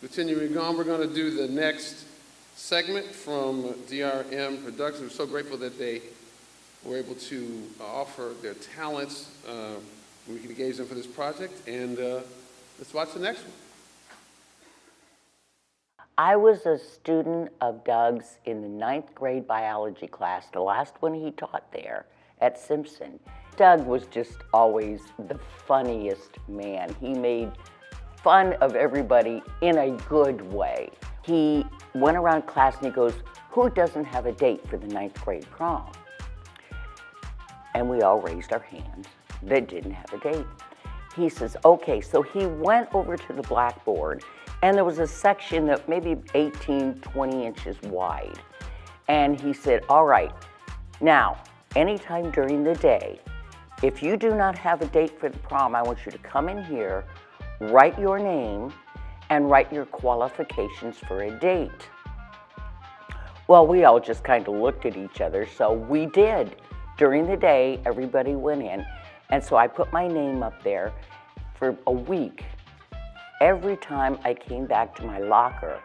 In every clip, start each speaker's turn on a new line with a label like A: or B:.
A: Continuing on, we're going to do the next segment from DRM Productions. We're so grateful that they were able to offer their talents. We can engage them for this project, and let's watch the next one.
B: I was a student of Doug's in the 9th grade biology class, the last one he taught there at Simpson. Doug was just always the funniest man. He made fun of everybody in a good way. He went around class and he goes, "Who doesn't have a date for the 9th grade prom?" And we all raised our hands that didn't have a date. He says, okay, so he went over to the blackboard and there was a section that maybe 18, 20 inches wide. And he said, all right, now, anytime during the day, if you do not have a date for the prom, I want you to come in here, write your name, and write your qualifications for a date. Well, we all just kind of looked at each other, so we did. During the day, everybody went in, and so I put my name up there for a week. Every time I came back to my locker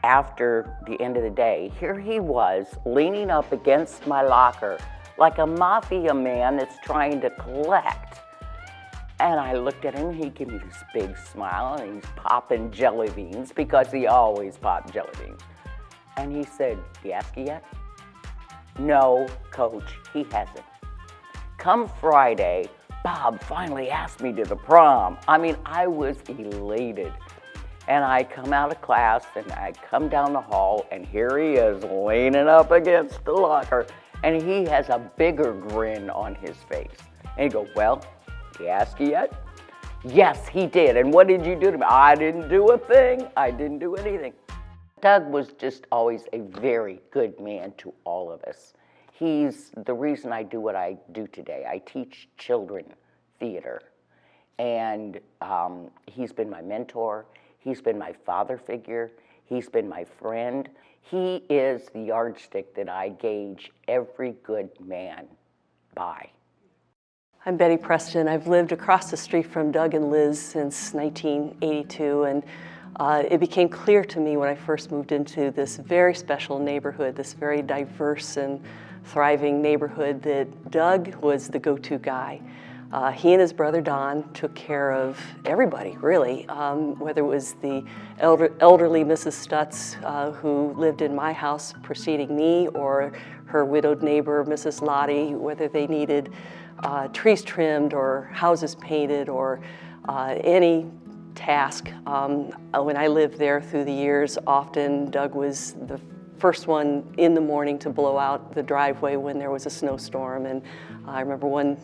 B: after the end of the day, here he was leaning up against my locker like a mafia man that's trying to collect. And I looked at him, and he gave me this big smile, and he's popping jelly beans because he always popped jelly beans. And he said, "You asked yet?" "No, Coach, he hasn't." Come Friday, Bob finally asked me to the prom. I mean, I was elated. And I come out of class, and I come down the hall, and here he is leaning up against the locker, and he has a bigger grin on his face. And he goes, "Well, did he ask you yet?" "Yes, he did. And what did you do to me?" "I didn't do a thing. I didn't do anything." Doug was just always a very good man to all of us. He's the reason I do what I do today. I teach children theater. And he's been my mentor. He's been my father figure. He's been my friend. He is the yardstick that I gauge every good man by.
C: I'm Betty Preston. I've lived across the street from Doug and Liz since 1982, and it became clear to me when I first moved into this very special neighborhood, this very diverse and thriving neighborhood, that Doug was the go-to guy. He and his brother Don took care of everybody, really, whether it was the elderly Mrs. Stutz, who lived in my house preceding me, or her widowed neighbor, Mrs. Lottie, whether they needed trees trimmed or houses painted or any task. When I lived there through the years, often Doug was the first one in the morning to blow out the driveway when there was a snowstorm. And I remember one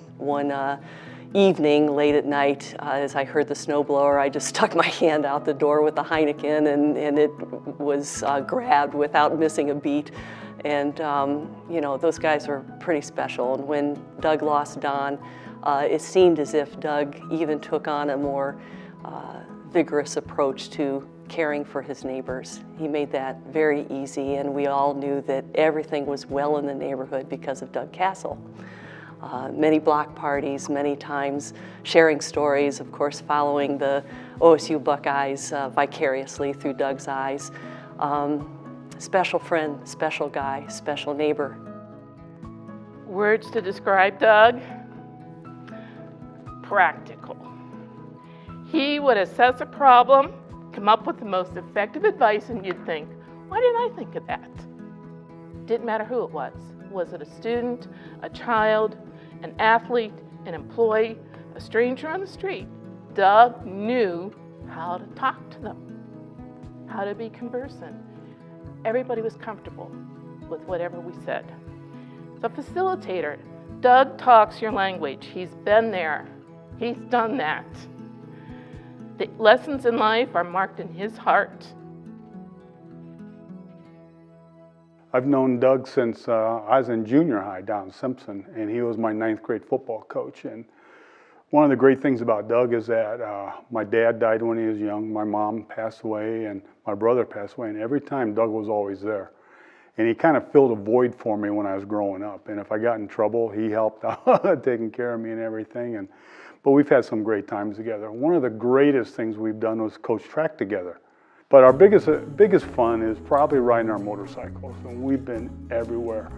C: evening late at night, as I heard the snowblower, I just stuck my hand out the door with the Heineken, and it was grabbed without missing a beat. And you know, those guys were pretty special. And when Doug lost Don, it seemed as if Doug even took on a more vigorous approach to caring for his neighbors. He made that very easy, and we all knew that everything was well in the neighborhood because of Doug Castle. Many block parties, many times sharing stories, of course following the OSU Buckeyes vicariously through Doug's eyes. Special friend, special guy, special neighbor.
D: Words to describe Doug? Practical. He would assess a problem, come up with the most effective advice, and you'd think, why didn't I think of that? Didn't matter who it was. Was it a student, a child, an athlete, an employee, a stranger on the street? Doug knew how to talk to them, how to be conversant. Everybody was comfortable with whatever we said. The facilitator, Doug talks your language. He's been there. He's done that. The lessons in life are marked in his heart.
E: I've known Doug since I was in junior high down in Simpson, and he was my 9th grade football coach. And one of the great things about Doug is that my dad died when he was young, my mom passed away, and my brother passed away, and every time Doug was always there. And he kind of filled a void for me when I was growing up. And if I got in trouble, he helped out, taking care of me and everything. But we've had some great times together. One of the greatest things we've done was coach track together. But our biggest fun is probably riding our motorcycles, and we've been everywhere.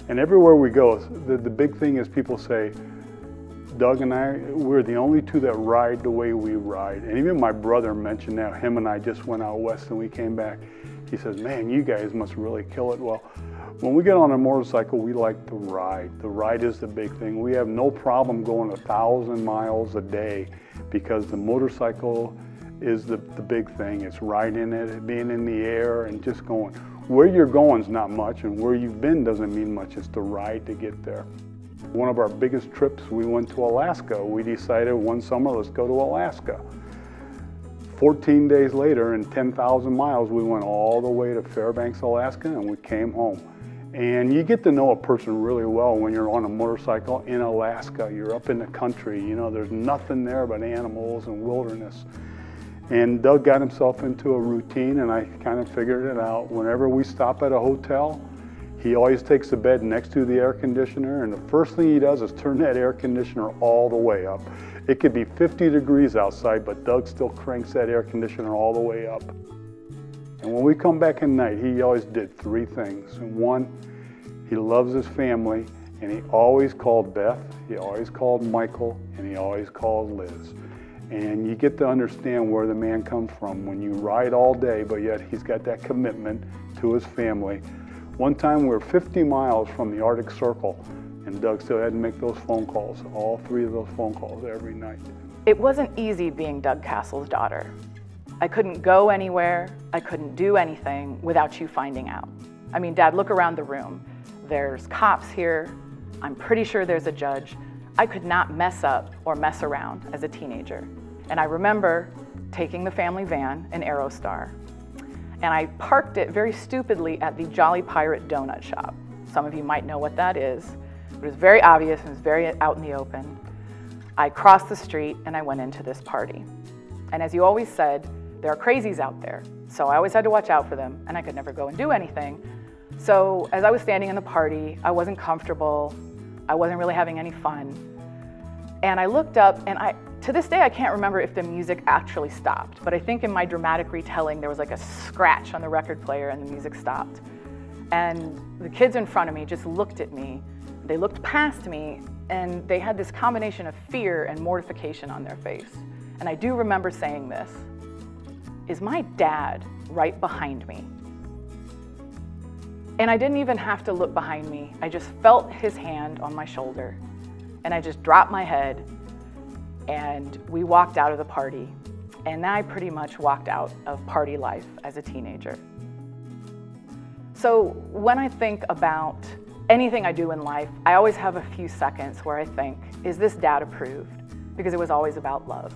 E: And everywhere we go, the big thing is people say, Doug and I, we're the only two that ride the way we ride. And even my brother mentioned that. Him and I just went out west and we came back. He says, man, you guys must really kill it. Well, when we get on a motorcycle, we like to ride. The ride is the big thing. We have no problem going 1,000 miles a day because the motorcycle is the big thing. It's riding it, being in the air and just going. Where you're going is not much, and where you've been doesn't mean much. It's the ride to get there. One of our biggest trips, we went to Alaska. We decided one summer, let's go to Alaska. 14 days later and 10,000 miles, we went all the way to Fairbanks, Alaska, and we came home. And you get to know a person really well when you're on a motorcycle in Alaska. You're up in the country, you know, there's nothing there but animals and wilderness. And Doug got himself into a routine, and I kind of figured it out. Whenever we stop at a hotel, he always takes the bed next to the air conditioner, and the first thing he does is turn that air conditioner all the way up. It could be 50 degrees outside, but Doug still cranks that air conditioner all the way up. And when we come back at night, he always did 3 things. And one, he loves his family, and he always called Beth, he always called Michael, and he always called Liz. And you get to understand where the man comes from when you ride all day, but yet he's got that commitment to his family. One time we were 50 miles from the Arctic Circle, and Doug still had to make those phone calls, all 3 of those phone calls every night.
F: It wasn't easy being Doug Castle's daughter. I couldn't go anywhere, I couldn't do anything without you finding out. I mean, Dad, look around the room. There's cops here, I'm pretty sure there's a judge. I could not mess up or mess around as a teenager. And I remember taking the family van, an Aerostar, and I parked it very stupidly at the Jolly Pirate Donut Shop. Some of you might know what that is. It was very obvious and it was very out in the open. I crossed the street and I went into this party. And as you always said, there are crazies out there. So I always had to watch out for them, and I could never go and do anything. So as I was standing in the party, I wasn't comfortable. I wasn't really having any fun. And I looked up, and to this day, I can't remember if the music actually stopped, but I think in my dramatic retelling, there was like a scratch on the record player and the music stopped. And the kids in front of me just looked at me. They looked past me, and they had this combination of fear and mortification on their face. And I do remember saying this, is my dad right behind me? And I didn't even have to look behind me. I just felt his hand on my shoulder, and I just dropped my head, and we walked out of the party. And I pretty much walked out of party life as a teenager. So when I think about anything I do in life, I always have a few seconds where I think, is this dad approved? Because it was always about love.